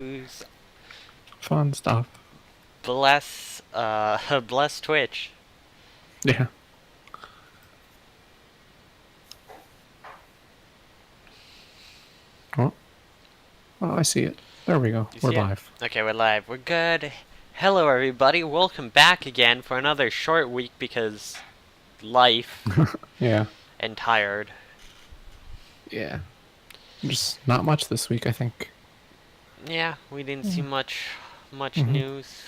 Who's Fun stuff. bless Twitch. Yeah. Oh, oh, I see it. There we go. You We're see it? live. Okay, we're live. We're good. Hello, everybody. Welcome back again for another short week because life Yeah. and tired. Yeah. Just not much this week, I think. Yeah, we didn't see Yeah. much hmm news.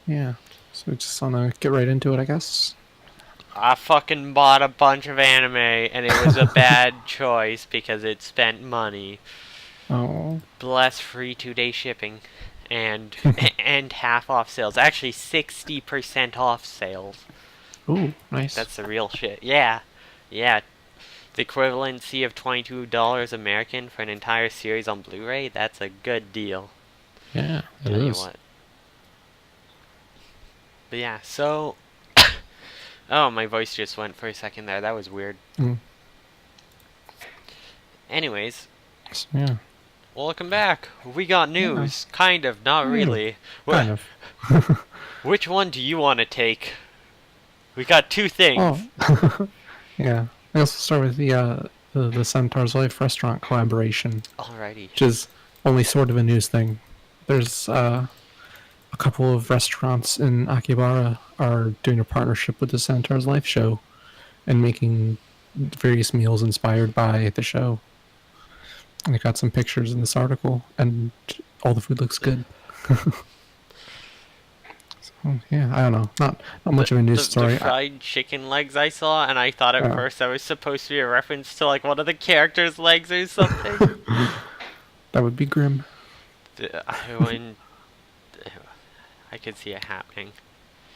Yeah. So we just wanna get right into it, I guess. I fucking bought a bunch of anime, and it was a bad choice because it spent money. Oh. Bless free 2-day shipping, and and half off sales. Actually, 60% off sales. Ooh, nice. That's the real shit. Yeah. Yeah. The equivalency of $22 American for an entire series on Blu-ray, that's a good deal. Yeah, it Tell you is. what. But yeah, so oh, my voice just went for a second there. That was weird. Mm. Anyways, So, yeah. welcome back. We got Yeah. news. Kind of, not Kind of. really. Kind of. Which one do you want to take? We got two Oh. things. Yeah. I guess we'll start with the Centaur's Life restaurant collaboration, Alrighty. which is only sort of a news thing. There's a couple of restaurants in Akihabara are doing a partnership with the Centaur's Life show and making various meals inspired by the show. And I got some pictures in this article, and all the food looks good. So, yeah, I don't know. Not much of a news The story. fried chicken legs I saw, and I thought at first that was supposed to be a reference to like one of the characters' legs or something. That would be grim. When I could see it happening.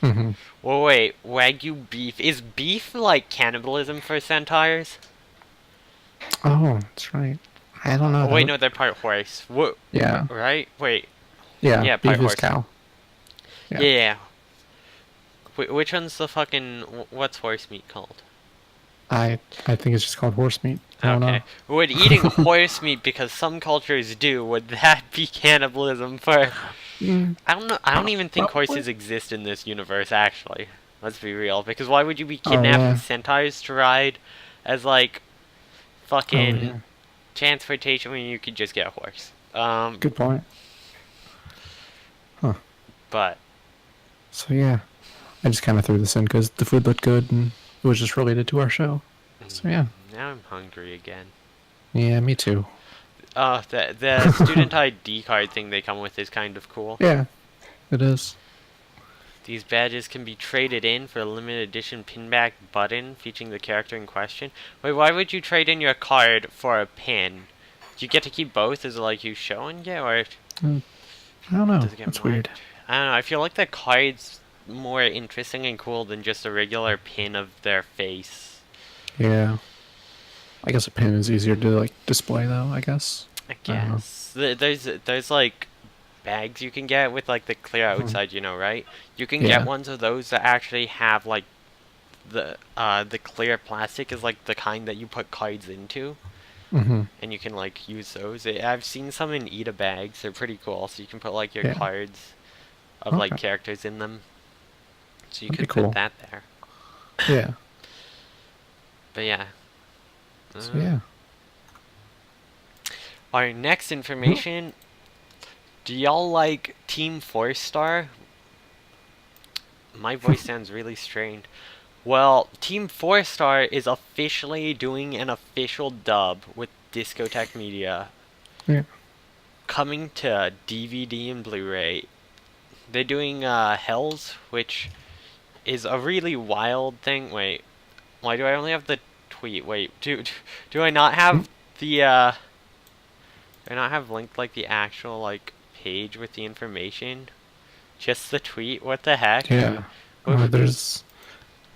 hmm Well, wait, Wagyu beef is beef like cannibalism for centaurs? Oh, that's right. I don't know. Oh, wait, no, they're part horse. What? Yeah, Right? Wait, yeah. yeah, part Beef is horse. cow. Yeah. Yeah. Which one's the fucking what's horse meat called? I think it's just called horse meat. I don't Okay. Would eating horse meat because some cultures do, would that be cannibalism for know. I don't know. I don't even think Probably. horses exist in this universe actually. Let's be real because why would you be Oh kidnapping yeah. centaurs to ride as like Oh fucking yeah. transportation when you could just get a horse? Good point. Huh. But So yeah, I just kind of threw this in because the food looked good and it was just related to our show. So yeah. now I'm hungry again. Yeah, me too. The student ID card thing they come with is kind of cool. Yeah, it is. These badges can be traded in for a limited edition pinback button featuring the character in question. Wait, why would you trade in your card for a pin? Do you get to keep both? Is it like you showing it, or Uh, I don't know. does it get That's more? weird. I don't know. I feel like the card's more interesting and cool than just a regular pin of their face. Yeah. I guess a pin is easier to like display though. I guess. I I don't know. guess there's like bags you can get with like the clear Mhm. outside, you know, right? You can get Yeah. ones of those that actually have like the clear plastic is like the kind that you put cards into, hmm and you can like use those. I've seen some in Eda bags. They're pretty cool. So you can put like your Yeah. cards of like Okay. characters in them. So you That'd be could put cool. that there. Yeah. But yeah. So Uh, yeah. our next information. Do y'all like Team 4-Star? My voice sounds really strained. Well, Team 4-Star is officially doing an official dub with Discotheque Media, Yeah. coming to DVD and Blu-ray. They're doing Hells, which is a really wild thing. Wait, why do I only have the tweet? Wait, do I not have the do I not have linked like the actual like page with the information? Just the tweet? What the heck? Yeah. What, There's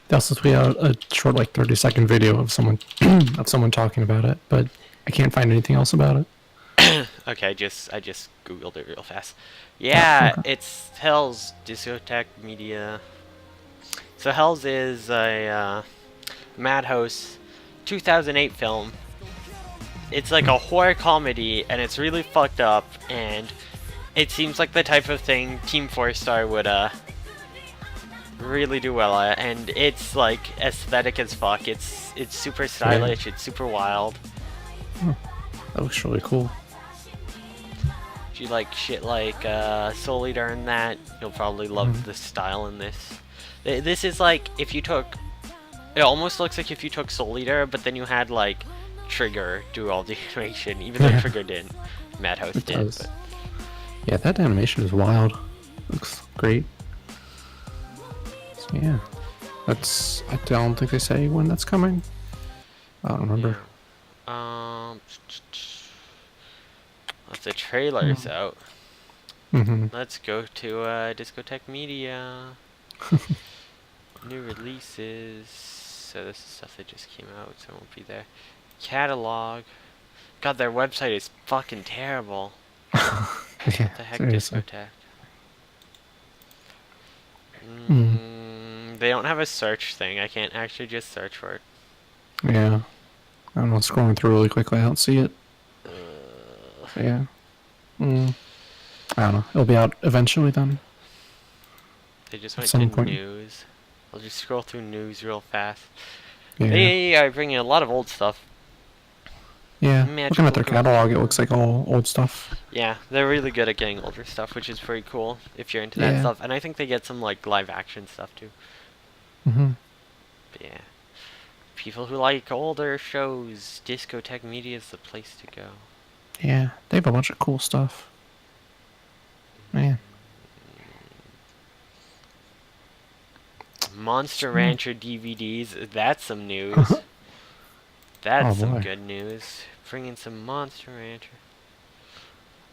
they also tweet out a short like 30-second video of someone of someone talking about it, but I can't find anything else about it. okay, I just googled it real fast. Oh, Yeah, okay. it's Hell's Discotheque Media. So Hell's is a Madhouse 2008 film it's like a horror comedy, and it's really fucked up, and it seems like the type of thing Team 4-Star would really do well at, and it's like aesthetic as fuck. It's super stylish, it's super wild. That looks really cool. If you like shit like Soul Eater and that, you'll probably love the style in this. This is like if you took, it almost looks like if you took Soul Eater, but then you had like Trigger do all the animation, even though Trigger didn't. Madhouse It did. does. But Yeah, that animation is wild. Looks great. So, yeah. I don't think they say when that's coming. I don't remember. The trailer's out. Mm-hmm. Let's go to Discotheque Media. New releases. So this is stuff that just came out, so it won't be there. Catalog. God, their website is fucking terrible. Yeah, What the heck, seriously. Discotheque? Mm. They don't have a search thing. I can't actually just search for it. Yeah. I don't know, scrolling through really quickly, I don't see it. So, yeah. I don't know. It'll be out eventually then. They just At went some to point. news. I'll just scroll through news real fast. Yeah. They are bringing a lot of old stuff. Yeah. Magical Looking at their Girl. catalog, it looks like all old stuff. Yeah, they're really good at getting older stuff, which is pretty cool if you're into that Yeah. stuff. And I think they get some like live action stuff too. Mm-hmm. But yeah, people who like older shows, Discotheque Media is the place to go. Yeah. They have a bunch of cool stuff. Man. Monster Rancher DVDs, that's some news. That's Oh, some boy. good news. Bringing some Monster Rancher.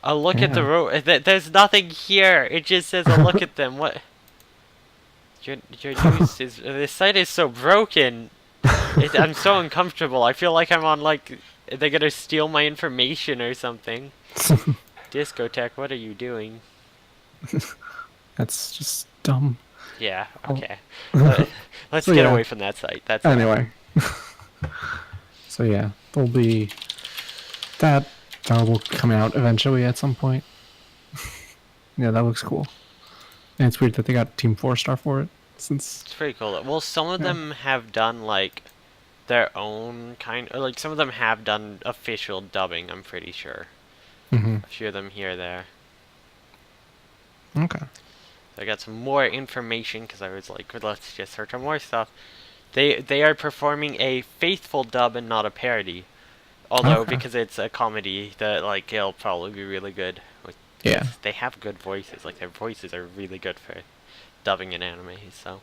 A look at the Yeah. road. There's nothing here. It just says a look at them. What? Your news is. This site is so broken. I'm so uncomfortable. I feel like I'm on like they're gonna steal my information or something. Discotheque, what are you doing? That's just dumb. Yeah. Oh. Okay. Let's So, get yeah. away from that site. That's Anyway. So yeah, there'll be that will come out eventually at some point. Yeah, that looks cool. And it's weird that they got Team 4-Star for it, since It's pretty cool. Well, some of Yeah. them have done like their own kind, or like some of them have done official dubbing. I'm pretty sure. Mm-hmm. A few of them here or there. Okay. So I got some more information because I was like, let's just search on more stuff. They are performing a faithful dub and not a parody. Although Okay. because it's a comedy, that like it'll probably be really good. Like, Yeah. they have good voices. Like their voices are really good for dubbing in anime. So.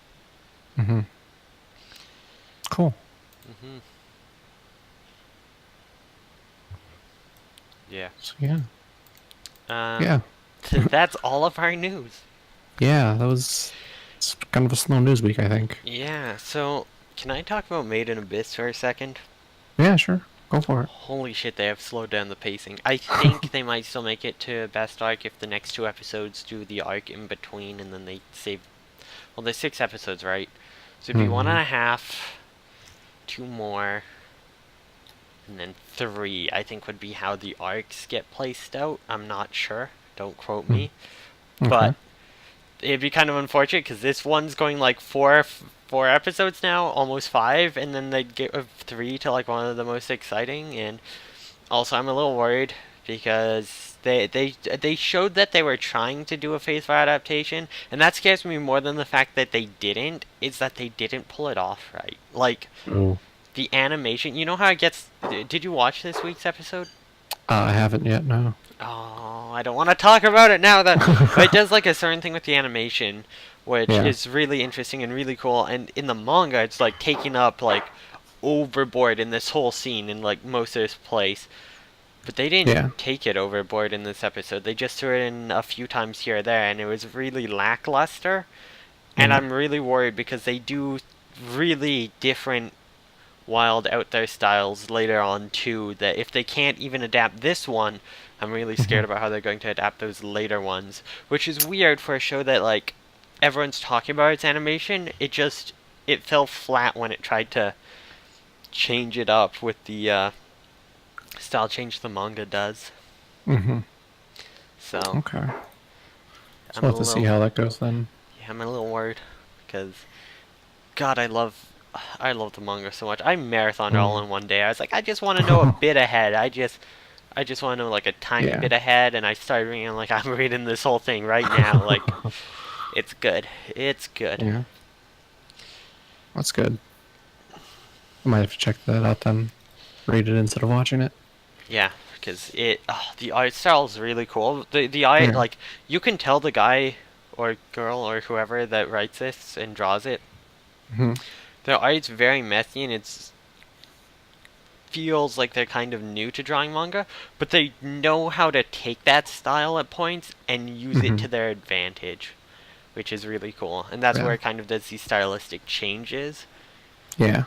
Mm-hmm. Cool. Mhm. Yeah. So yeah. Um, Yeah. That's all of our news. Yeah, that was it's kind of a slow news week, I think. Yeah, so can I talk about Made in Abyss for a second? Yeah, sure. Go for it. Holy shit, they have slowed down the pacing. I think they might still make it to best arc if the next two episodes do the arc in between and then they save. Well, there's 6 episodes, right? So it'd be one and a half, 2 more, and then 3, I think would be how the arcs get placed out. I'm not sure. Don't quote me. Okay. But it'd be kind of unfortunate because this one's going like four episodes now, almost 5, and then they'd get 3 to like one of the most exciting. And also, I'm a little worried because they showed that they were trying to do a faithful adaptation, and that scares me more than the fact that they didn't. Is that they didn't pull it off right? Like Oh. the animation. You know how it gets? Did you watch this week's episode? I haven't yet, no. Oh, I don't want to talk about it now. That it does like a certain thing with the animation, which Yeah. is really interesting and really cool. And in the manga, it's like taking up like overboard in this whole scene in like most of this place. But they didn't Yeah. take it overboard in this episode. They just threw it in a few times here or there, and it was really lackluster. And Mhm. I'm really worried because they do really different wild out there styles later on too, that if they can't even adapt this one, I'm really scared about how they're going to adapt those later ones, which is weird for a show that like everyone's talking about its animation. It fell flat when it tried to change it up with the style change the manga does. Mm-hmm. So Okay. So I'm we'll a have to see little, how that goes then. yeah, I'm a little worried because God, I love the manga so much. I marathoned it all Mm. in one day. I was like, I just want to know a bit ahead. I just want to know like a tiny Yeah. bit ahead, and I started reading. I'm like, I'm reading this whole thing right now. Like, it's good. It's good. Yeah. That's good. I might have to check that out then. Read it instead of watching it. Yeah, because the art style is really cool. The art, Yeah. like, you can tell the guy or girl or whoever that writes this and draws it. Hmm. Their art's very messy, and it's feels like they're kind of new to drawing manga, but they know how to take that style at points and use it Hmm. to their advantage, which is really cool. And that's where Yeah. it kind of does these stylistic changes. Yeah.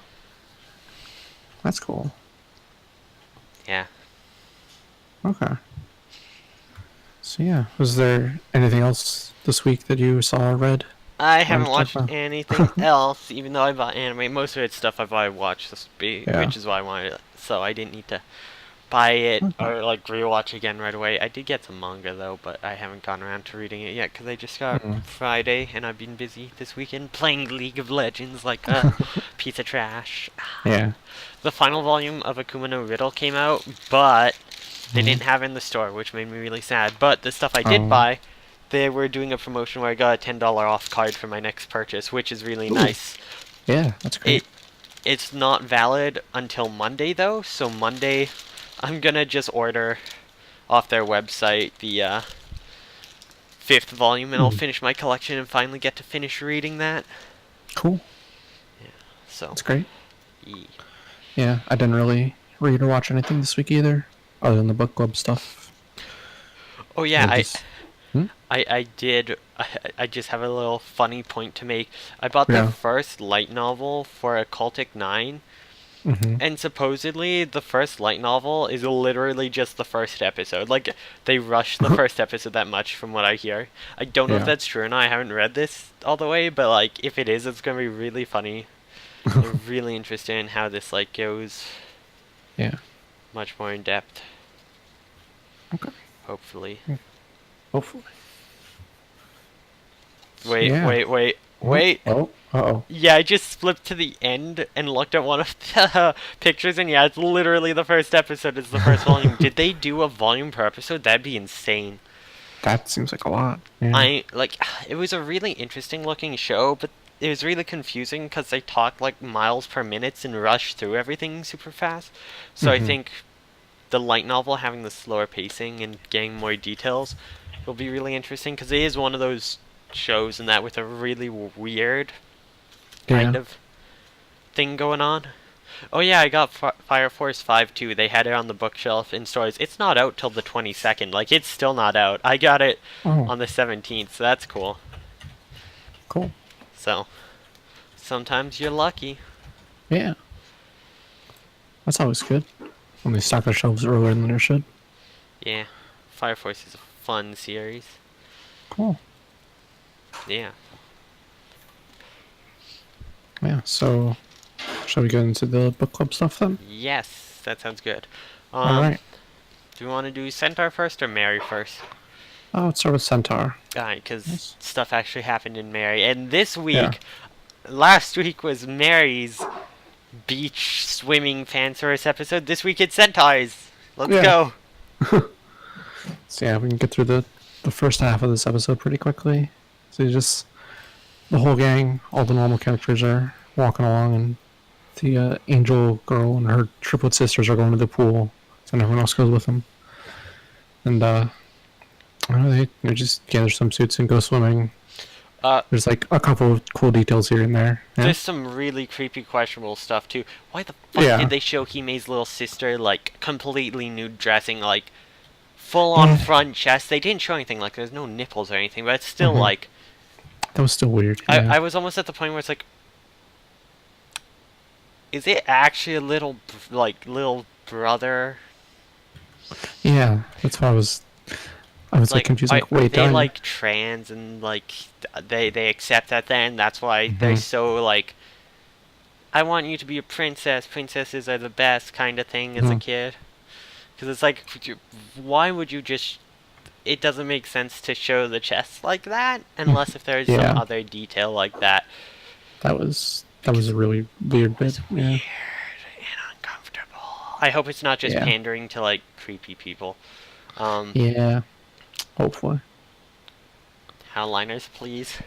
That's cool. Yeah. Okay. So yeah, was there anything else this week that you saw or read? I Wanted haven't to talk watched about? anything else, even though I bought anime. Most of it's stuff I've already watched, Yeah. which is why I wanted it. So I didn't need to buy it Okay. or like rewatch again right away. I did get some manga though, but I haven't gone around to reading it yet because I just got Mm. Friday and I've been busy this weekend playing League of Legends like a piece of trash. Yeah. The final volume of Akuma no Riddle came out, but they Hmm. didn't have it in the store, which made me really sad. But the stuff I did Um. buy, they were doing a promotion where I got a $10 off card for my next purchase, which is really Ooh. nice. Yeah, that's great. It it's not valid until Monday though, so Monday I'm gonna just order off their website the fifth volume, and I'll Mm. finish my collection and finally get to finish reading that. Cool. So, That's great. yeah. Yeah, I didn't really read or watch anything this week either, other than the book club stuff. Oh yeah, I just. Hmm? I did. I just have a little funny point to make. I bought the Yeah. first light novel for Occultic 9, Mm-hmm. and supposedly the first light novel is literally just the first episode. Like, they rushed the first episode that much from what I hear. I don't know if Yeah. that's true or not. I haven't read this all the way, but like, if it is, it's gonna be really funny. I'm really interested in how this like goes Yeah. much more in depth. Okay. Hopefully. Hopefully. So, Wait, yeah. wait, wait, wait. Oh. Uh-oh. Yeah, I just flipped to the end and looked at one of the pictures, and yeah, it's literally the first episode. It's the first volume. Did they do a volume per episode? That'd be insane. That seems like a lot. Yeah. I like. It was a really interesting looking show, but it was really confusing because they talked like miles per minute and rushed through everything super fast. So I Mm-hmm. think the light novel having the slower pacing and getting more details will be really interesting because it is one of those shows and that with a really weird kind Yeah. of thing going on. Oh yeah, I got Fire Force 5 too. They had it on the bookshelf in stores. It's not out till the 22nd. Like, it's still not out. I got it Oh, on the 17th, so that's cool. cool. So, sometimes you're lucky. Yeah. That's always good. When they stock their shelves earlier than they should. Yeah. Fire Force is a fun series. Cool. Yeah. Yeah, so shall we get into the book club stuff then? Yes, that sounds good. Alright. Do you want to do Centaur first or Mary first? Oh, let's start with Centaur. Alright, because Yes. stuff actually happened in Mary. And this week, Yeah. last week was Mary's beach swimming fan service episode. This week it's Centaurs. Let's Yeah. go. So yeah, we can get through the first half of this episode pretty quickly. So you just the whole gang, all the normal characters are walking along, and the angel girl and her triplet sisters are going to the pool, and everyone else goes with them. And I don't know, they just gather some suits and go swimming. Uh, There's like a couple of cool details here and there. Yeah. There's some really creepy, questionable stuff too. Why the fuck Yeah. did they show Hime's little sister like completely nude dressing, like full on Yeah. front chest? They didn't show anything, like there's no nipples or anything, but it's still Mhm. like That was still weird. Yeah. I was almost at the point where it's like, is it actually a little brother? Yeah, that's why I was like confused. Like, Are wait, they did I- like trans and like they accept that then? That's why they're Mhm. so like, I want you to be a princess. Princesses are the best kind of thing as a Mhm. kid. Because it's like, why would you just? It doesn't make sense to show the chest like that unless if there's some Yeah, other detail like that. that was a really weird It bit. was weird Yeah, and uncomfortable. I hope it's not just yeah, pandering to like creepy people. Um, yeah. Hopefully. Howliners, please.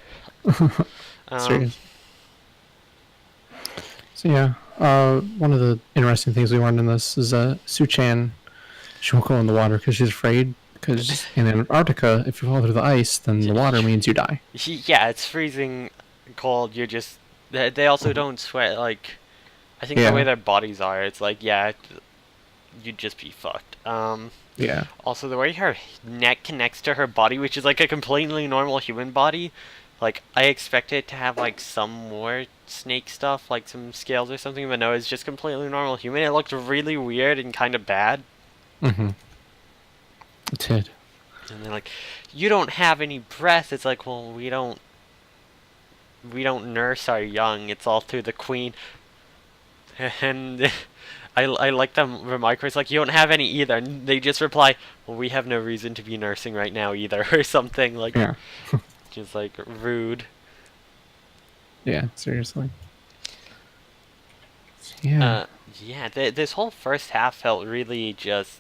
Um, Serious. So yeah, one of the interesting things we learned in this is Su Chan, she won't go in the water because she's afraid. Because in Antarctica, if you fall through the ice, then the water means you die. yeah, it's freezing cold. You're just. They also don't sweat. Like, I think the way Yeah, their bodies are, it's like, yeah, you'd just be fucked. yeah, Also, the way her neck connects to her body, which is like a completely normal human body, like, I expected it to have, like, some more snake stuff, like some scales or something, but no, it's just completely normal human. It looked really weird and kind of bad. mm-hmm. It did. And they're like, you don't have any breath. It's like, well, we don't nurse our young. It's all through the queen. And I like them remark where it's like, you don't have any either. And they just reply, well, we have no reason to be nursing right now either, or something like, Yeah, just like rude. yeah, seriously. Yeah, Yeah, this whole first half felt really just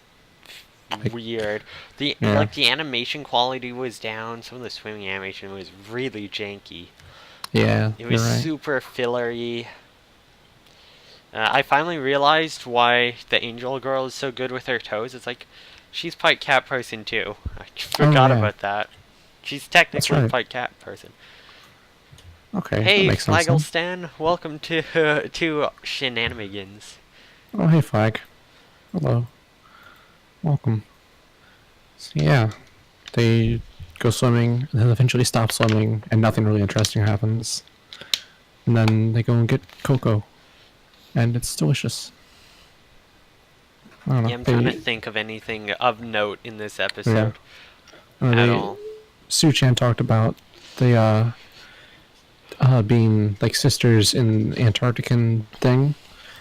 like, weird. The yeah, like the animation quality was down. Some of the swimming animation was really janky. yeah, It you're was right. super fillery. I finally realized why the angel girl is so good with her toes. It's like she's part cat person too. I Oh forgot yeah, about that. She's that's technically right. part cat person. Okay, that Hey, makes sense then. Flagglestan, welcome to to Shenanimegans. Oh hey, Flag. Hello, welcome. So yeah, they go swimming and then eventually stop swimming, and nothing really interesting happens. And then they go and get cocoa, and it's delicious. I don't Yeah, know. I'm trying to They think of anything of note in this yeah. episode at They all. Su Chan talked about the being like sisters in the Antarctican thing.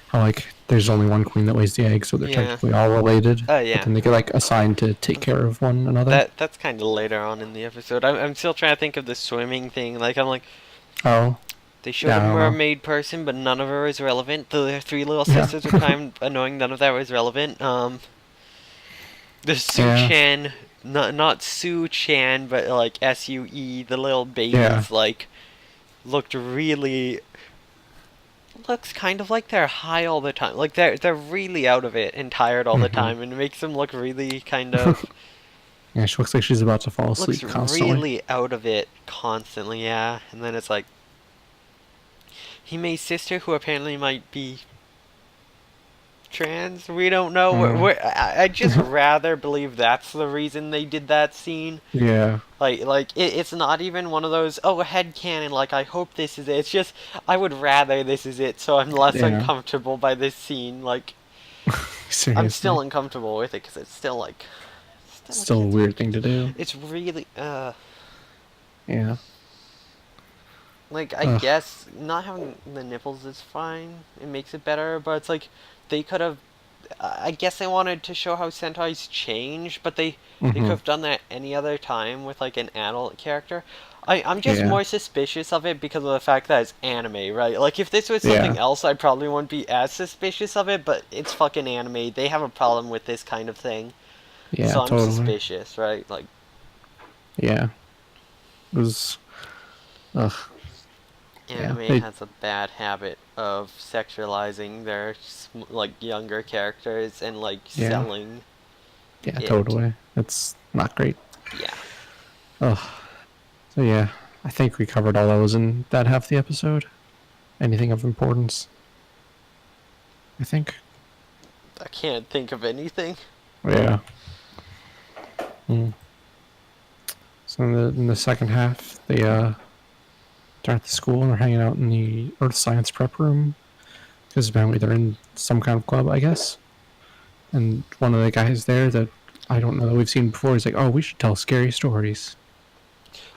How like there's only one queen that lays the egg, so they're Yeah. technically all related. Oh But yeah. then they get like assigned to take care of one another. That's kind of later on in the episode. I'm still trying to think of the swimming thing. Like I'm like, Oh they showed yeah, a I don't know. mermaid person, but none of her was relevant. The three little Yeah, sisters were kind of annoying. None of that was relevant. The Sue yeah, Chan, not Sue Chan, but like SUE, the little yeah. babies, like looked really looks kind of like they're high all the time. Like they're really out of it and tired all the Hmm. time, and it makes them look really kind of Yeah, she looks like she's about to fall looks asleep constantly. really out of it constantly. Yeah, and then it's like Hime's sister, who apparently might be trans. We don't know. Mm. I just rather believe that's the reason they did that scene. Yeah, It's not even one of those, oh, headcanon, like, I hope this is it. It's just, I would rather this is it, so I'm less yeah. uncomfortable by this scene. Like, I'm still Seriously, uncomfortable with it, because it's still, like, still a weird thing to do. it's really, Yeah. like, I Ugh. guess not having the nipples is fine. It makes it better, but it's like, they could have, I guess they wanted to show how Sentai's change, but they could Hmm. have done that any other time with like an adult character. I'm just Yeah. more suspicious of it because of the fact that it's anime, right? Like if this was Yeah. something else, I probably wouldn't be as suspicious of it, but it's fucking anime. They have a problem with this kind of thing. Yeah. So I'm Totally. suspicious, right? Like Yeah. It was. Ugh. Yeah. anime They. has a bad habit of sexualizing their like younger characters and like Yeah. selling Yeah. it. Totally. It's not great. Yeah. Ugh. So yeah, I think we covered all that was in that half of the episode. Anything of importance? I think. I can't think of anything. Yeah. Mm. So in the second half, they're at the school and they're hanging out in the earth science prep room because apparently they're in some kind of club, I guess. And one of the guys there that I don't know that we've seen before, he's like, "Oh, we should tell scary stories."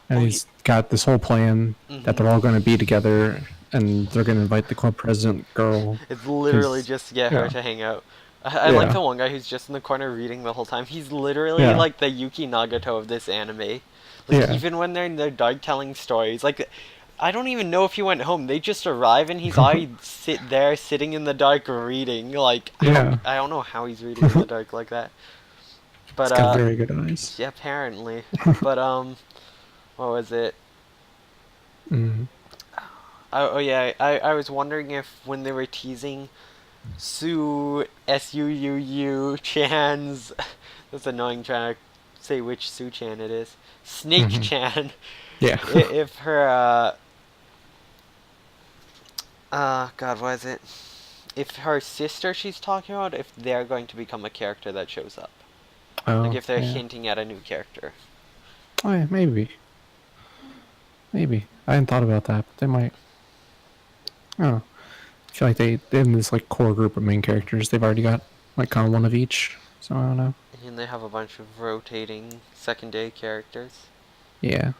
And Oh, he's got this whole plan that mm-hmm. they're all going to be together and they're going to invite the club president girl. It's literally 'Cause- just to get her yeah, to hang out. I like Yeah. the one guy who's just in the corner reading the whole time. He's literally Yeah. like the Yuki Nagato of this anime. Like Yeah. even when they're in the dark telling stories, like I don't even know if he went home. They just arrive and he's already sit there sitting in the dark reading. Like Yeah. I don't know how he's reading in the dark like that. He's But got very good eyes. yeah, apparently. But what was it? Mm. Oh yeah, I was wondering if when they were teasing Suuu Chan's that's annoying trying to say which Sue Chan it is. Snake Hmm. Chan. Yeah. If her God, what is it? If her sister she's talking about, if they're going to become a character that shows up. Like Oh, if they're yeah. hinting at a new character. Oh, yeah, maybe. Maybe. I hadn't thought about that, but they might. I don't know. I feel like they have this like core group of main characters. They've already got like kind of one of each. So I don't know. And they have a bunch of rotating secondary characters. Yeah.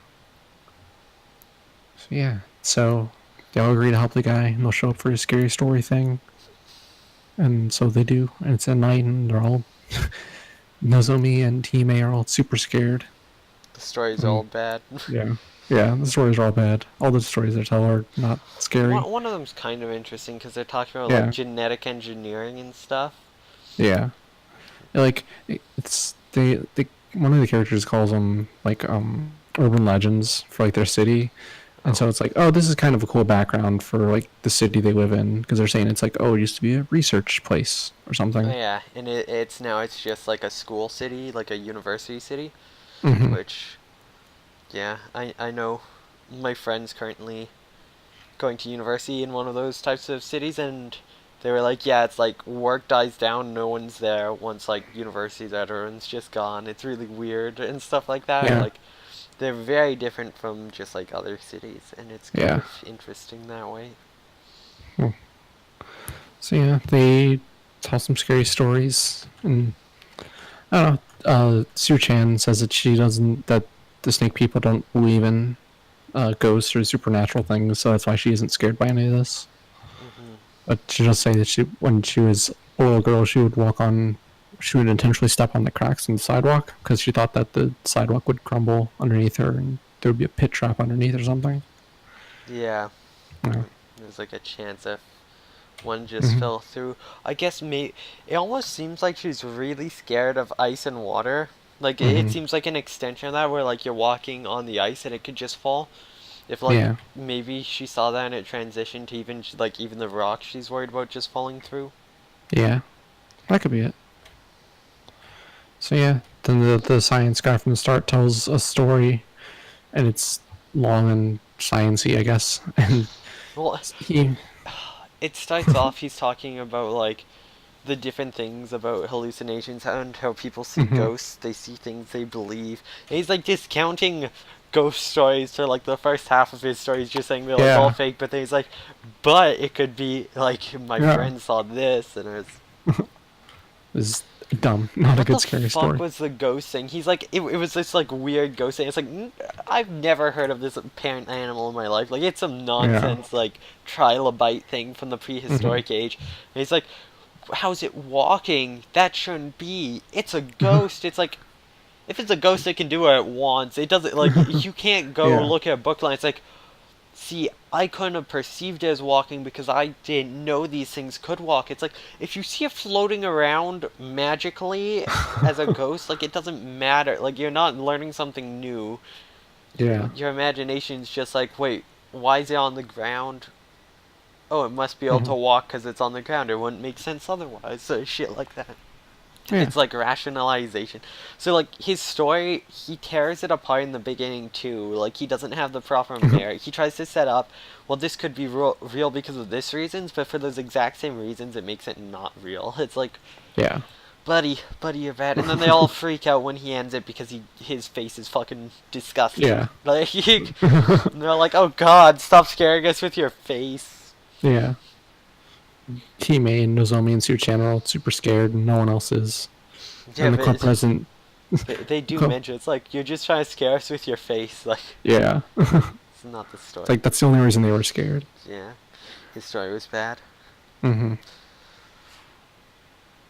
So yeah. So they all agree to help the guy, and they'll show up for his scary story thing. And so they do, and it's at night, and they're all Nozomi and Hime are all super scared. The story's all And bad. yeah, yeah, the stories are all bad. All the stories they tell are not scary. One of them's kind of interesting because they're talking about like Yeah, genetic engineering and stuff. yeah. Like it's they one of the characters calls them like urban legends for like their city, and Oh, so it's like, oh, this is kind of a cool background for like the city they live in, because they're saying it's like, oh, it used to be a research place or oh something. yeah, and it's just like a school city, like a university city, Hmm. which yeah, I know my friends currently going to university in one of those types of cities, and they were like, yeah, it's like work dies down, no one's there once like university's out, everyone's just gone. It's really weird and stuff like that. Yeah, Like they're very different from just like other cities, and it's kind yeah. of interesting that way. Hmm. So yeah, they tell some scary stories, and I don't know. Sue Chan says that she doesn't that the snake people don't believe in ghosts or supernatural things, so that's why she isn't scared by any of this. Hmm. But she does say that when she was a little girl, she would intentionally step on the cracks in the sidewalk because she thought that the sidewalk would crumble underneath her and there would be a pit trap underneath or something. Yeah, Yeah. there's like a chance if one just Hmm. fell through. I guess it almost seems like she's really scared of ice and water. Like it Hmm. seems like an extension of that where like you're walking on the ice and it could just fall. If like Yeah. maybe she saw that and it transitioned to even the rock she's worried about just falling through. Yeah. That could be it. So yeah, then the science guy from the start tells a story, and it's long and sciency, I guess. And Well, he, it starts off he's talking about like the different things about hallucinations and how people see hmm, ghosts, they see things they believe. And he's like discounting ghost stories for like the first half of his story. He's just saying they're like all yeah, fake, but then he's like, but it could be like my yeah, friend saw this and it was is dumb, not a what good the scary fuck story. was the ghost thing? He's like, it was this like weird ghost thing. It's like, I've never heard of this parent animal in my life. Like, it's some Yeah, nonsense like trilobite thing from the hmm, prehistoric age. And he's like, how's it walking? That shouldn't be. It's a ghost. It's like, if it's a ghost, it can do what it wants. It doesn't like you can't go yeah, look at a book line. It's like, see, I couldn't have perceived it as walking because I didn't know these things could walk. It's like if you see it floating around magically as a ghost, like it doesn't matter. Like you're not learning something new. yeah, Your imagination's just like, wait, why is it on the ground? Oh, it must be able hmm, to walk because it's on the ground. It wouldn't make sense otherwise. So shit like that. yeah, It's like rationalization. So like his story, he tears it apart in the beginning too. Like he doesn't have the proper merit. He tries to set up, well, this could be real because of this reasons, but for those exact same reasons, it makes it not real. It's like, yeah, buddy, you're bad. And then they all freak out when he ends it because his face is fucking disgusting. yeah, Like and they're like, oh god, stop scaring us with your face. yeah. Hime and Nozomi and Suchan are all super scared, and no one else is. Yeah, And the but club president, they do co- mention it's like you're just trying to scare us with your face. Like yeah, it's not the it's story. like that's the only reason they were scared. Yeah, his story was bad. Hmm.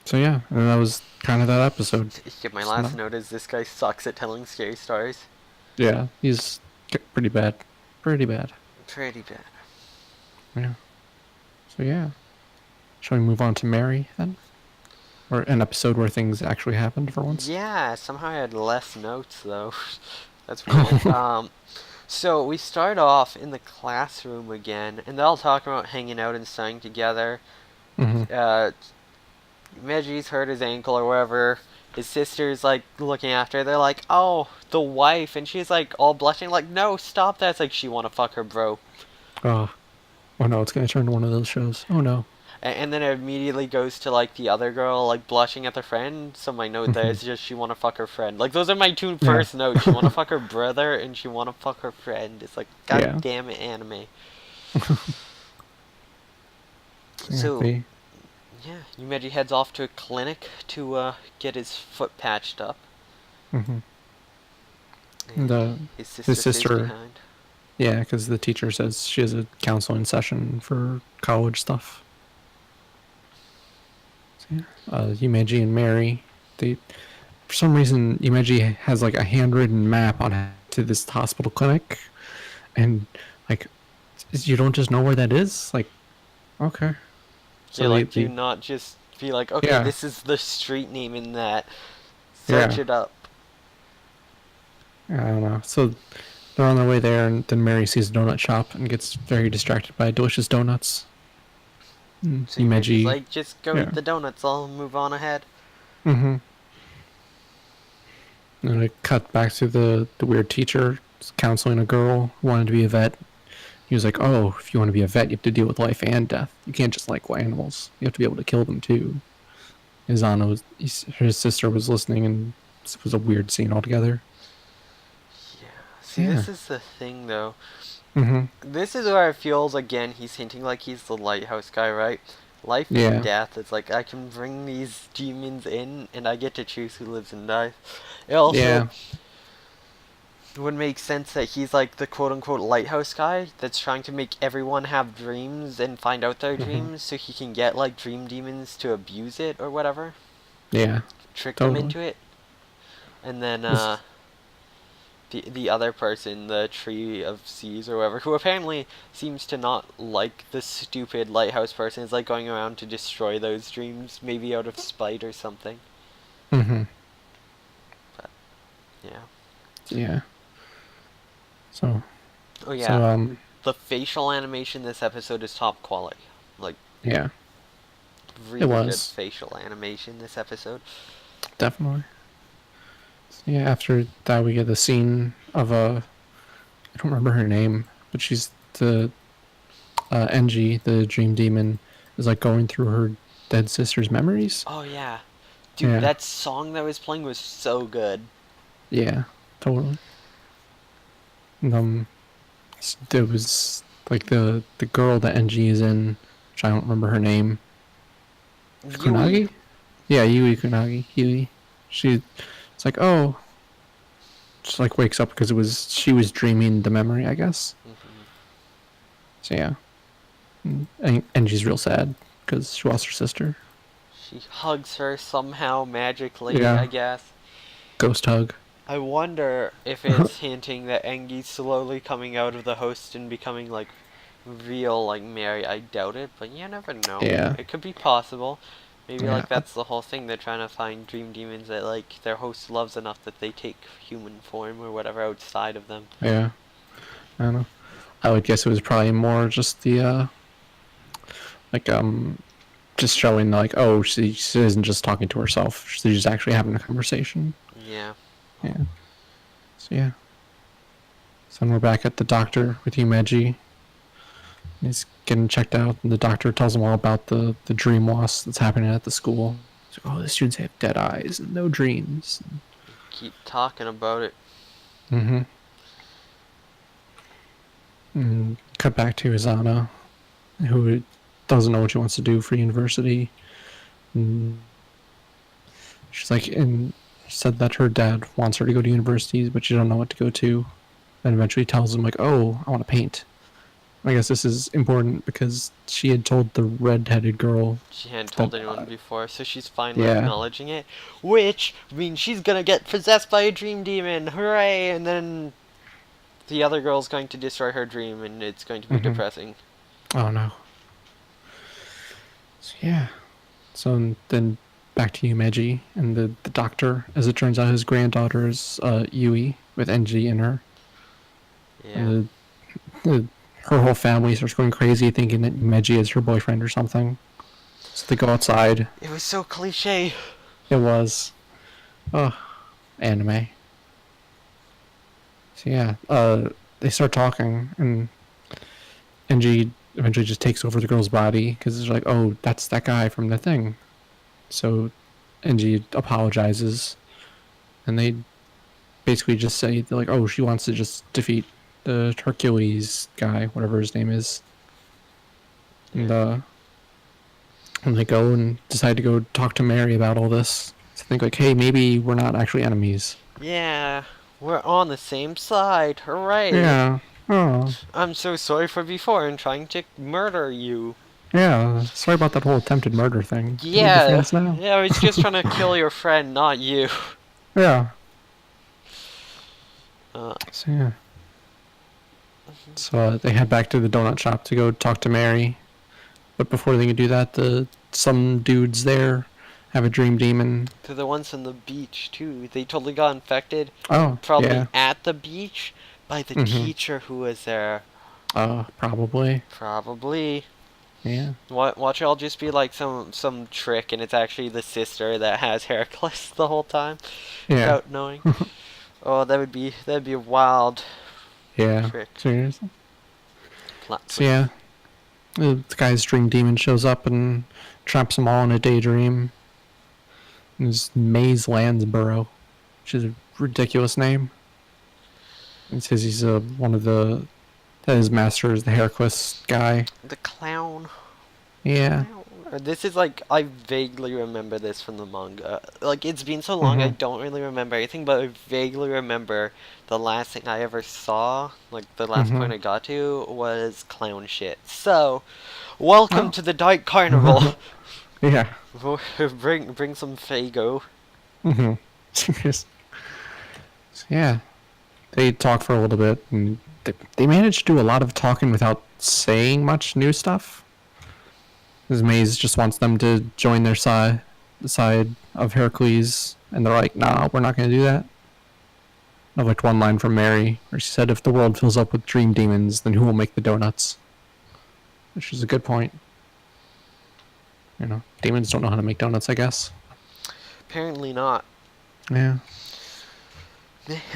So yeah, and that was kind of that episode. Yeah, my It's last not, note is this guy sucks at telling scary stories. yeah, he's pretty bad. Pretty bad. Pretty bad. Yeah. So yeah. Shall we move on to Mary then? Or an episode where things actually happened for once? Yeah, somehow I had less notes though. That's weird. So we start off in the classroom again, and they're all talking about hanging out and studying together. Mm-hmm. Uh, Meji's hurt his ankle or whatever. His sister's like looking after her. They're like, "Oh, the wife," and she's like all blushing, like, "No, stop that!" It's like she wanna fuck her bro. Oh. Oh no, it's gonna turn into one of those shows. Oh no. And then it immediately goes to like the other girl like blushing at the friend. So my note there Mm-hmm. is just she wanna fuck her friend. Like those are my two Yeah. first notes. She wanna fuck her brother and she wanna fuck her friend. It's like, god Yeah. damn it, anime. Yeah. So yeah, Yumeji heads off to a clinic to get his foot patched up, Mm-hmm. And, and his sister his stays sister, behind. yeah, because the teacher says she has a counseling session for college stuff. So, yeah. Yumeji and Mary, they, for some reason, Yumeji has like a handwritten map on to this hospital clinic, and like you don't just know where that is. Like, okay, Yeah, so like do you not just be like, okay, yeah, this is the street name in that. Search yeah, it up. I don't know. So they're on their way there, and then Mary sees a donut shop and gets very distracted by delicious donuts. So Yumeji's Yumeji, like, just go yeah. eat the donuts. I'll move on ahead. Mm-hmm. And it cut back to the weird teacher counseling a girl who wanted to be a vet. He was like, "Oh, if you want to be a vet, you have to deal with life and death. You can't just like animals. You have to be able to kill them too." His sister was listening, and it was a weird scene altogether. Yeah. See, Yeah. this is the thing, though. Mm-hmm. This is where it feels, again, he's hinting like he's the lighthouse guy, right? Life and Yeah. death. It's like, I can bring these demons in, and I get to choose who lives and dies. It also Yeah. would make sense that he's like the quote-unquote lighthouse guy that's trying to make everyone have dreams and find out their Mm-hmm. dreams so he can get, like, dream demons to abuse it or whatever. Yeah. Trick them Totally. into it. And then, This. the other person, the Tree of Seas or whatever, who apparently seems to not like the stupid lighthouse person, is like going around to destroy those dreams, maybe out of spite or something. Mm-hmm. But yeah. Yeah. So. Oh yeah. So. The facial animation this episode is top quality. Like Yeah. It really good was facial animation this episode. definitely. Yeah. After that, we get the scene of a. I don't remember her name, but she's the Engie, the dream demon, is like going through her dead sister's memories. Oh yeah. Dude, Yeah. that song that was playing was so good. Yeah. Totally. And, there was like the girl that Engie is in, which I don't remember her name. Yui. Kunagi? Yeah, Yui Kunagi. Yui. She. It's like, oh, just like wakes up because she was dreaming the memory, I guess. Mhm. So yeah, and she's real sad because she lost her sister. She hugs her somehow magically, I Yeah, guess. ghost hug. I wonder if it's hinting that Engi's slowly coming out of the host and becoming like real like Mary. I doubt it, but you never know. Yeah, It could be possible. Maybe yeah, like that's the whole thing. They're trying to find dream demons that like their host loves enough that they take human form or whatever outside of them. yeah. I don't know. I would guess it was probably more just the like just showing like, oh, she isn't just talking to herself. She's actually having a conversation. Yeah. Yeah. So yeah. So then we're back at the doctor with Yumeji. He's getting checked out, and the doctor tells him all about the dream loss that's happening at the school. He's like, oh, the students have dead eyes and no dreams. Keep talking about it. Mm-hmm. And cut back to Izana, who doesn't know what she wants to do for university. And she's like, and said that her dad wants her to go to university, but she don't know what to go to. And eventually tells him like, oh, I want to paint. I guess this is important because she had told the red-headed girl She hadn't that, told anyone before, so she's finally yeah, acknowledging it. Which means she's gonna get possessed by a dream demon. Hooray! And then the other girl's going to destroy her dream, and it's going to be hmm depressing. oh no. So, yeah. So then back to Yumeji and the doctor. As it turns out, his granddaughter is Yui with NG in her. Yeah. And her whole family starts going crazy thinking that Yumeji is her boyfriend or something. So they go outside. It was so cliche. It was. Oh, anime. So yeah, they start talking, and NG eventually just takes over the girl's body because it's like, oh, that's that guy from the thing. So NG apologizes, and they basically just say, they're like, oh, she wants to just defeat the Hercules guy, whatever his name is. And they go and decide to go talk to Mary about all this. So think like, hey, maybe we're not actually enemies. Yeah, we're on the same side. Hooray! Yeah. Oh. I'm so sorry for before and trying to murder you. Yeah. Sorry about that whole attempted murder thing. Can we be Yeah, friends now? yeah, I was just trying to kill your friend, not you. Yeah. Uh, So yeah. So they head back to the donut shop to go talk to Mary. But before they can do that, some dudes there have a dream demon. to the ones on the beach too. They totally got infected. Oh, Probably yeah. at the beach by the teacher who was there. Probably. Probably. Yeah. Watch it all just be like some trick, and it's actually the sister that has Heracles the whole time, Yeah. without knowing. Oh, that'd be a wild Yeah. trick. Seriously. Plot So yeah, the guy's dream demon shows up and traps them all in a daydream. And it's Maze Landsborough, which is a ridiculous name. It says he's one of that his master is the Heracles guy. The clown. Yeah. This is like, I vaguely remember this from the manga. Like, it's been so long, I don't really remember anything, but I vaguely remember the last thing I ever saw, like the last point I got to, was clown shit. So, welcome to the Dark Carnival. Yeah. bring some Fago. Serious. So, yeah. They talk for a little bit, and they manage to do a lot of talking without saying much new stuff. Because Maze just wants them to join their side, the side of Heracles, and they're like, nah, we're not going to do that. I liked one line from Mary, where she said, if the world fills up with dream demons, then who will make the donuts? Which is a good point. You know, demons don't know how to make donuts, I guess. Apparently not. Yeah.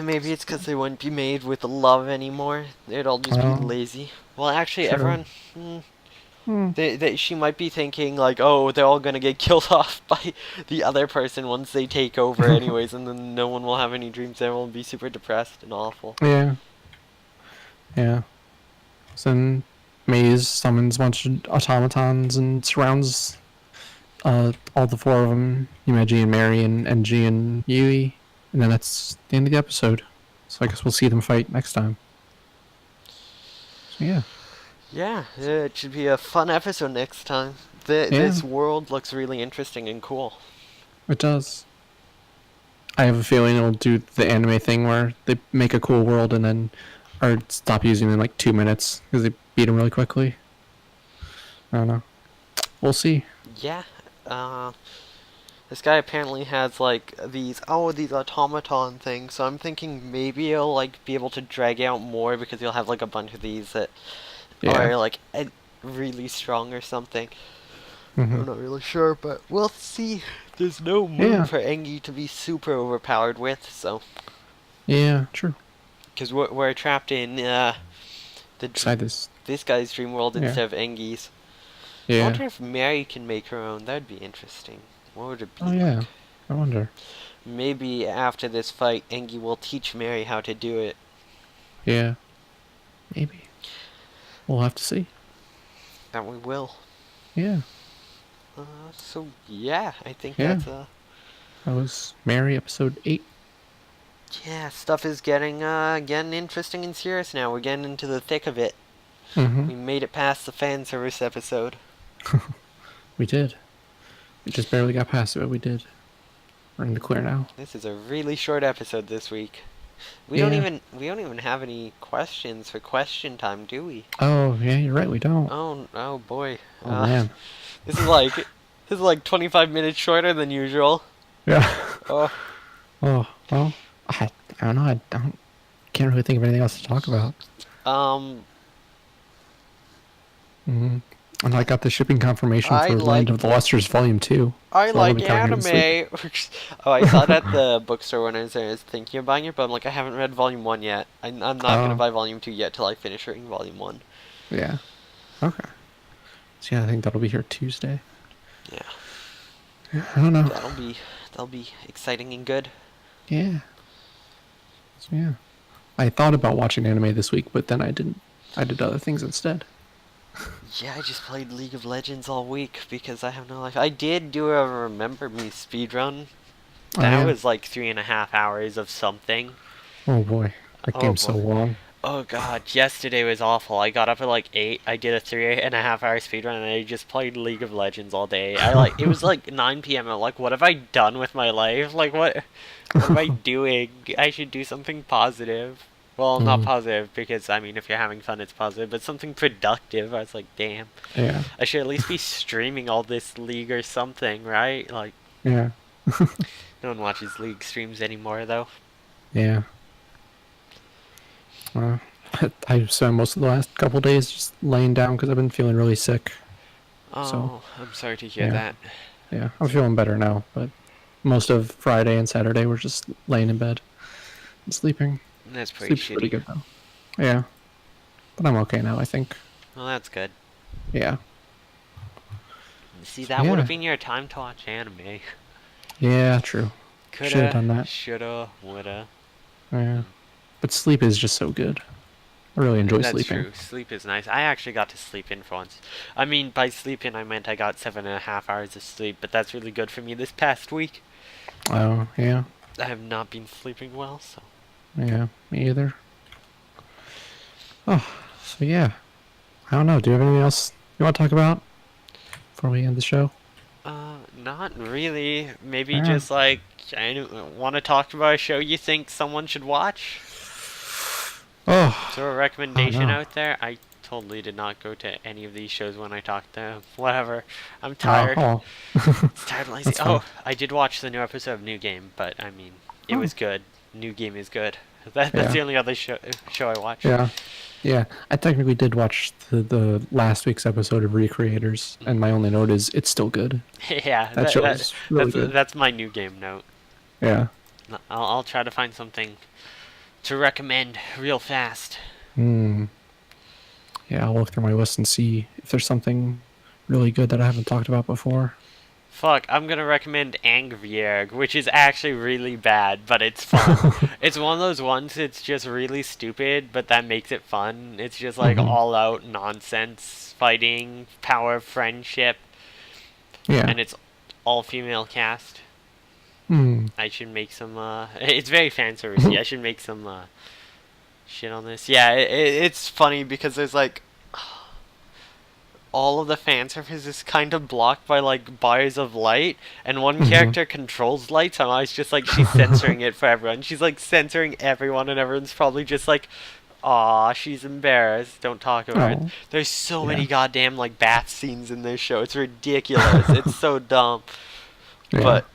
Maybe it's because they wouldn't be made with love anymore. They'd all just be lazy. Well, actually, Sure. everyone... she might be thinking, like, oh, they're all gonna get killed off by the other person once they take over anyways, and then no one will have any dreams. Everyone will be super depressed and awful. Yeah. Yeah. So then Maze summons a bunch of automatons and surrounds all the four of them, Yumeji and Mary and NG and Yui. And then that's the end of the episode. So I guess we'll see them fight next time. So yeah. Yeah, it should be a fun episode next time. This world looks really interesting and cool. It does. I have a feeling it'll do the anime thing where they make a cool world and then or stop using them in like 2 minutes because they beat them really quickly. I don't know. We'll see. Yeah. This guy apparently has like these automaton things, so I'm thinking maybe he'll like be able to drag out more because he'll have like a bunch of these that are like really strong or something. I'm not really sure, but we'll see. There's no move for Engi to be super overpowered with, so. Yeah, true. Because we're trapped in this guy's dream world instead of Engi's. Yeah. I wonder if Mary can make her own. That'd be interesting. What would it be? Oh yeah, I wonder. Maybe after this fight, Engi will teach Mary how to do it. Yeah. Maybe. We'll have to see. That we will. Yeah. So yeah, I think that's That was Mary episode 8. Yeah, stuff is getting interesting and serious now. We're getting into the thick of it. Mm-hmm. We made it past the fan service episode. We did. We just barely got past it, but we did. We're in the clear now. This is a really short episode this week. We don't Yeah. even have any questions for question time, do we? Oh, yeah, you're right. We don't. Oh boy. Oh man. This is like 25 minutes shorter than usual. Yeah. Oh. Oh well. I don't know. I don't. Can't really think of anything else to talk about. Mm-hmm. And I got the shipping confirmation for Land of the Lusters Volume 2. I so like anime. Oh, I saw it at the bookstore when I was there. I was thinking of buying it, but I'm like, I haven't read Volume 1 yet. I'm not going to buy Volume 2 yet till I finish reading Volume 1. Yeah. Okay. So yeah, I think that'll be here Tuesday. Yeah. I don't know. That'll be exciting and good. Yeah. So yeah. I thought about watching anime this week, but then I didn't. I did other things instead. Yeah, I just played League of Legends all week because I have no life. I did do a Remember Me speedrun. That was like 3.5 hours of something. Oh boy. That game's so long. Oh god, yesterday was awful. I got up at like 8, I did a 3.5 hour speedrun, and I just played League of Legends all day. It was like 9 p.m. I'm like, what have I done with my life? Like, what am I doing? I should do something positive. Well, not positive, because, I mean, if you're having fun, it's positive, but something productive. I was like, damn. Yeah. I should at least be streaming all this League or something, right? Like, yeah. No one watches League streams anymore, though. Yeah. Well, I spent most of the last couple days just laying down because I've been feeling really sick. Oh, so, I'm sorry to hear that. Yeah, I'm feeling better now, but most of Friday and Saturday we're just laying in bed and sleeping. That's pretty Sleep's shitty. pretty good though. Yeah. But I'm okay now, I think. Well, that's good. Yeah. See, that would have been your time to watch anime. Yeah, true. Should have done that. Shoulda, woulda. Yeah. But sleep is just so good. I really enjoy sleeping. That's true. Sleep is nice. I actually got to sleep in for once. I mean, by sleep in, I meant I got 7.5 hours of sleep, but that's really good for me this past week. Oh, yeah. I have not been sleeping well, so. Yeah, me either. Oh, so yeah. I don't know. Do you have anything else you want to talk about before we end the show? Not really. Maybe just like, I want to talk about a show you think someone should watch? Oh. Is there a recommendation out there? I totally did not go to any of these shows when I talked to them. Whatever. I'm tired. It's tired and lazy. Oh, I did watch the new episode of New Game, but I mean, it was good. New Game is good. That's the only other show I watched. Yeah. Yeah. I technically did watch the last week's episode of Recreators, and my only note is it's still good. Yeah. That show is really good. That's my New Game note. Yeah. I'll try to find something to recommend real fast. Yeah, I'll look through my list and see if there's something really good that I haven't talked about before. Fuck, I'm gonna recommend Angvierg, which is actually really bad, but it's fun. It's one of those ones that's just really stupid, but that makes it fun. It's just like all-out nonsense fighting, power, friendship, and it's all-female cast. I should make some, it's very fan servicey. I should make some, shit on this. Yeah, it's funny because there's like, all of the fan service is kind of blocked by like bars of light, and one character controls light, so I was just like, she's censoring it for everyone. She's like censoring everyone, and everyone's probably just like, aw, she's embarrassed, don't talk about it. There's so many goddamn like bath scenes in this show. It's ridiculous. It's so dumb. But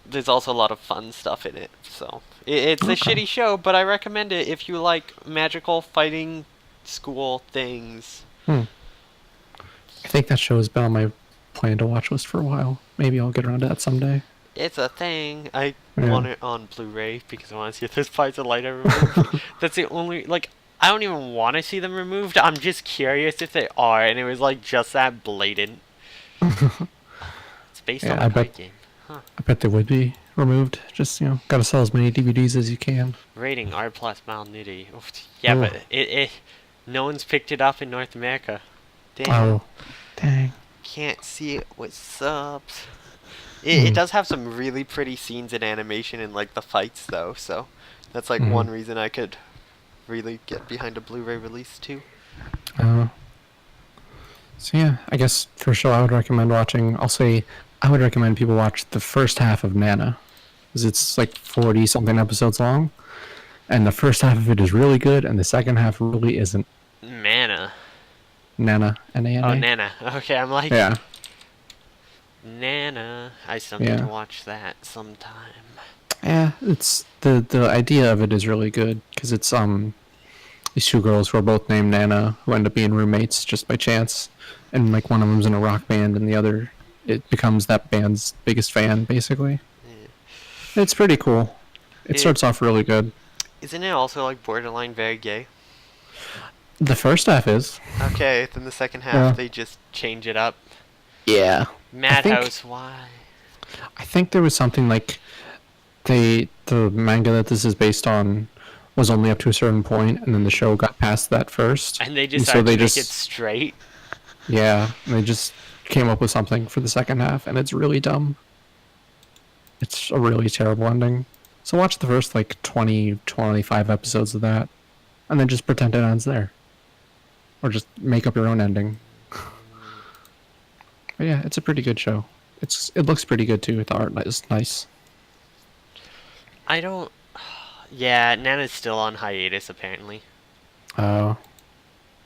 there's also a lot of fun stuff in it, so it's a shitty show, but I recommend it if you like magical fighting school things. I think that show has been on my plan to watch list for a while. Maybe I'll get around to that someday. It's a thing. I want it on Blu-ray because I want to see if those parts of light are removed. That's the only, like, I don't even want to see them removed. I'm just curious if they are, and it was like just that blatant. It's based on a card game. Huh. I bet they would be removed. Just, gotta sell as many DVDs as you can. Rating R+ mild nudity. Oof. Yeah, but no one's picked it up in North America. Damn. Oh, dang. Can't see it with subs. It does have some really pretty scenes and animation in like the fights though, so that's like one reason I could really get behind a Blu-ray release too. So yeah, I guess for a show I would recommend watching. I'll say I would recommend people watch the first half of Nana, because it's like 40 something episodes long, and the first half of it is really good, and the second half really isn't. Mana. Nana, Oh, Nana. Nana. Okay, I'm like, Yeah, Nana. I still need to yeah, watch that sometime. yeah. It's the idea of it is really good because it's these two girls who are both named Nana who end up being roommates just by chance, and like one of them's in a rock band and the other it becomes that band's biggest fan basically. Yeah. It's pretty cool. It It starts off really good. isn't it also like borderline very gay? The first half is. Okay, then the second half Yeah. they just change it up. Yeah. Madhouse, why? I think there was something like the manga that this is based on was only up to a certain point, and then the show got past that first, And they and so decided they to make it just straight. they just came up with something for the second half, and it's really dumb. It's a really terrible ending. So watch the first like 20, 25 episodes of that, and then just pretend it ends there, or just make up your own ending. But yeah, it's a pretty good show. It looks pretty good too. The art is nice. I don't. Yeah, Nana's still on hiatus apparently. Oh.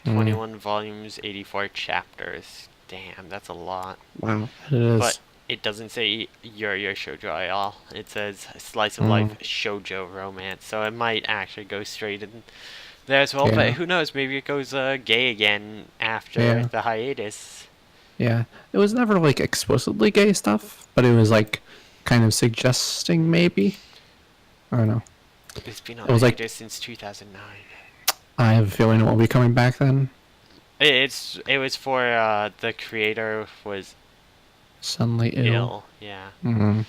21 volumes, 84 chapters. Damn, that's a lot. Wow. It is. But it doesn't say your shoujo at all. It says slice of life shoujo romance. So it might actually go straight in there as well. Yeah. But who knows? Maybe it goes gay again after Yeah. the hiatus. Yeah. It was never like explicitly gay stuff, but it was like kind of suggesting maybe. I don't know. It's been on It was like hiatus since 2009. I have a feeling it won't be coming back then. It was for the creator was Suddenly ill. ill. Yeah, Mm-hmm.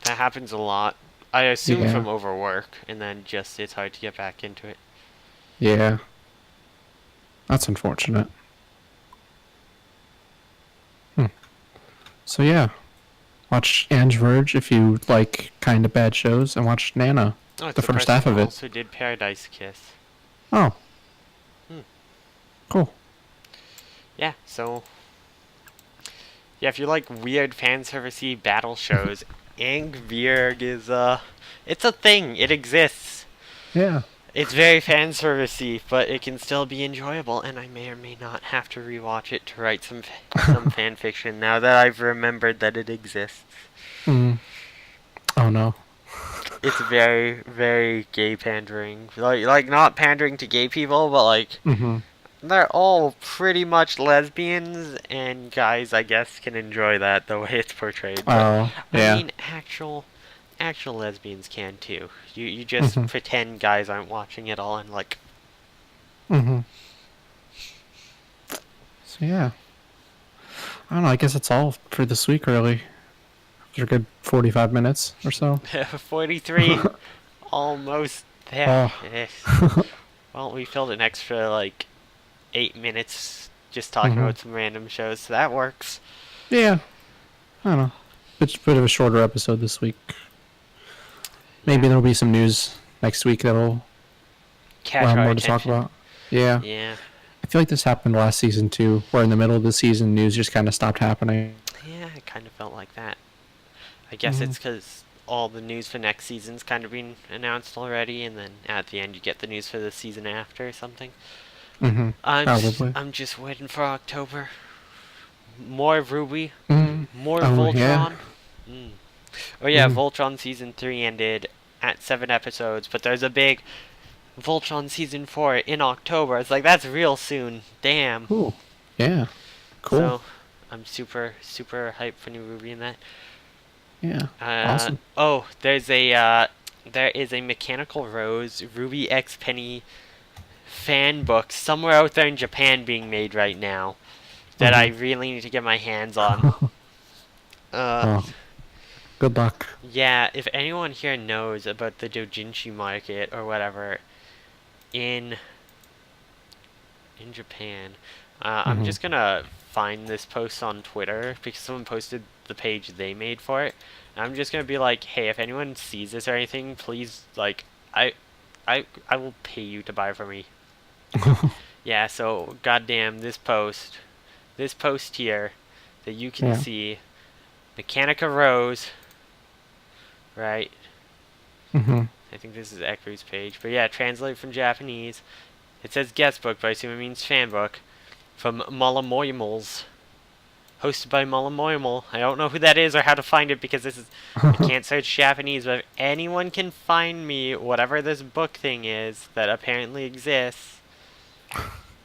that happens a lot. I assume Yeah. from overwork, and then just it's hard to get back into it. Yeah. That's unfortunate. So yeah. Watch Ange Verge if you like kind of bad shows, and watch Nana. Oh, it's The first half person of who it. also did Paradise Kiss. Oh. Hmm. Cool. Yeah, so yeah, if you like weird fan servicey battle shows, Angvirg is it's a thing. It exists. Yeah. It's very fan servicey, but it can still be enjoyable, and I may or may not have to rewatch it to write some fan fiction now that I've remembered that it exists. Mm. Oh no. It's very, very gay pandering. Like not pandering to gay people, but like Mm-hmm. they're all pretty much lesbians, and guys, I guess, can enjoy that the way it's portrayed. But, Oh, yeah. I mean, actual lesbians can too. You just Mhm. pretend guys aren't watching it all, and like, Mm-hmm. So yeah. I don't know, I guess that's all for this week really. After a good 45 minutes or so. 43, almost there. Oh. Eh. Well, we filled an extra like 8 minutes just talking Mhm. about some random shows, so that works. Yeah. I don't know. It's a bit of a shorter episode this week. Maybe Yeah. there'll be some news next week that'll Catch we'll have our more to talk attention. about. Yeah. Yeah. I feel like this happened last season too, where in the middle of the season news just kind of stopped happening. Yeah, it kind of felt like that. I guess Mhm. it's because all the news for next season's kind of been announced already, and then at the end you get the news for the season after or something. Mm-hmm. Probably. I'm just waiting for October. More Ruby, Mm. more Oh, Voltron. yeah. Mm. Oh yeah, Mm. Voltron season 3 ended at 7 episodes, but there's a big Voltron season 4 in October. It's like that's real soon. Damn. Cool. Yeah. Cool. So I'm super hyped for new Ruby in that. Yeah. Awesome. Oh, there is a Mechanical Rose Ruby X Penny fan book somewhere out there in Japan being made right now that I really need to get my hands on. Oh, good luck. Yeah, if anyone here knows about the doujinshi market or whatever in Japan, I'm just gonna find this post on Twitter because someone posted the page they made for it. And I'm just gonna be like, hey, if anyone sees this or anything, please like, I will pay you to buy for me. Yeah, so goddamn this post here that you can Yeah. see, Mechanica Rose, right? Mhm. I think this is Ekaru's page, but yeah, translate from Japanese. It says guest book, but I assume it means fan book from Malamoimals, hosted by Malamoimal. I don't know who that is or how to find it because I can't search Japanese, but if anyone can find me whatever this book thing is that apparently exists,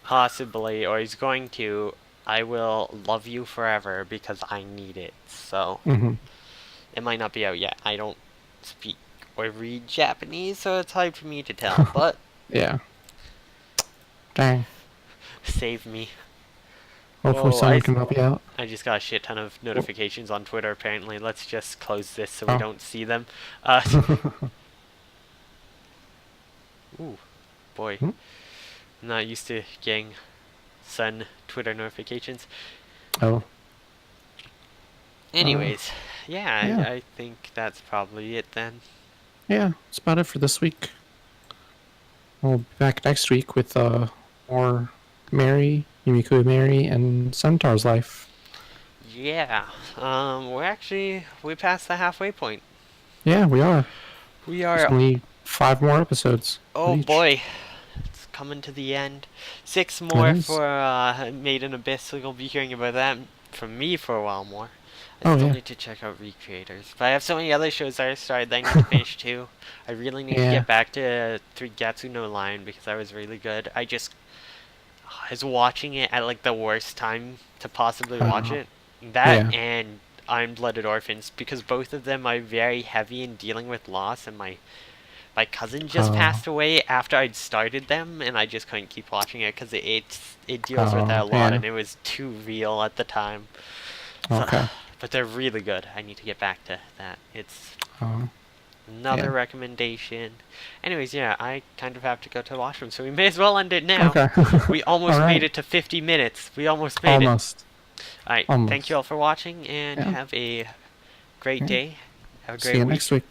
possibly, or is going to, I will love you forever because I need it. So, Mhm. it might not be out yet. I don't speak or read Japanese, so it's hard for me to tell, but Yeah. Dang. save me. Hopefully Whoa, someone can help you out. I just got a shit ton of Oh. notifications on Twitter apparently. Let's just close this so we Oh. don't see them. Ooh, boy. Hmm? I'm not used to getting sudden Twitter notifications. Oh. Anyways, yeah, Yeah. I think that's probably it then. Yeah. That's about it for this week. We'll be back next week with more Mary, Yumiko Mary, and Centaur's life. Yeah, we passed the halfway point. Yeah, we are. We There's are, only 5 more episodes of oh each. boy, it's coming to the end. 6 It more is. for Made in Abyss, so you'll be hearing about that from me for a while more. I Oh still yeah. need to check out Recreators, but I have so many other shows that I started that I need to finish too. I really need to Yeah. get back to Gatsu no Line because that was really good. I was watching it at like the worst time to possibly watch Uh, it. That yeah. and Iron Blooded Orphans because both of them are very heavy in dealing with loss, and my cousin just Uh, passed away after I'd started them, and I just couldn't keep watching it because it deals with that a lot, yeah. and it was too real at the time. So, Okay. but they're really good. I need to get back to that. It's Uh, another yeah. recommendation. Anyways, yeah, I kind of have to go to the washroom, so we may as well end it now. Okay. We All almost made right. it to 50 minutes. We almost made it. Almost. Alright, thank you Almost. all for watching, and Yeah. have a great Yeah. day. Have a See great you week. next week.